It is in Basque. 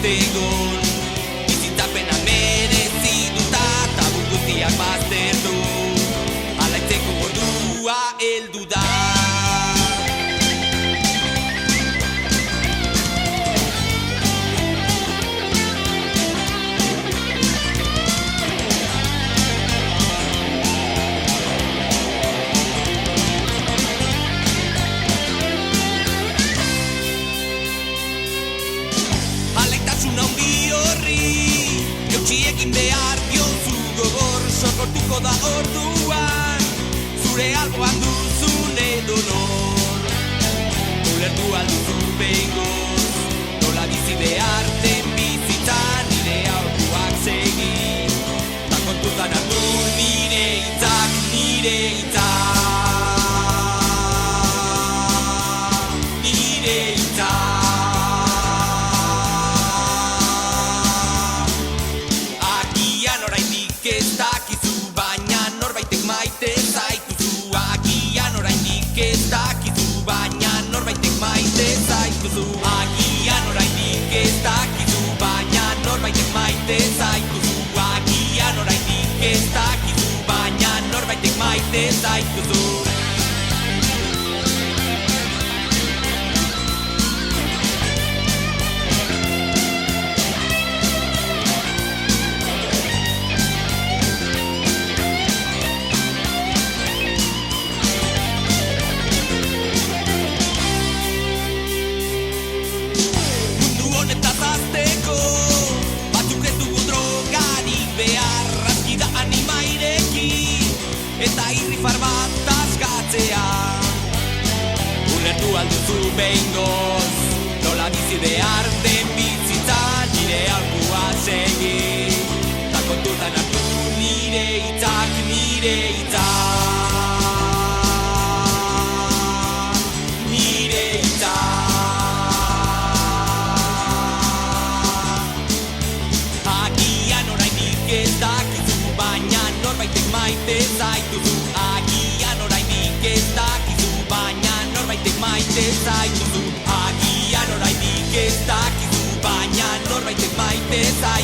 egon bizitzapena merezi duta tabu guztiak baztertu alaitzeko ordua heldu da. Egin behar diozu gogor sorkortuko da orduan zure alboan duzun edonor ulertu alduzu behingoz nola bizi behar den bizitza nire aurkuak segi ta kontutan hartu nire hitzak nire Agian oraindik ez dakizu, baina norbaitek maite zaituzu. Agian oraindik ez dakizu, baina norbaitek maite zaituzu. Eta irrifar bat askatzea ulertu alduzu behingoz nola bizi behar den bizitza nire aurkua segi ta kontutan hartu nire hitzak nire agian oraindik ez dakizu baina norbaitek maite zaituzu. Agian oraindik ez dakizu, baina norbaitek maite zaituzu. Agian oraindik ez dakizu, baina norbaitek maite zaituzu.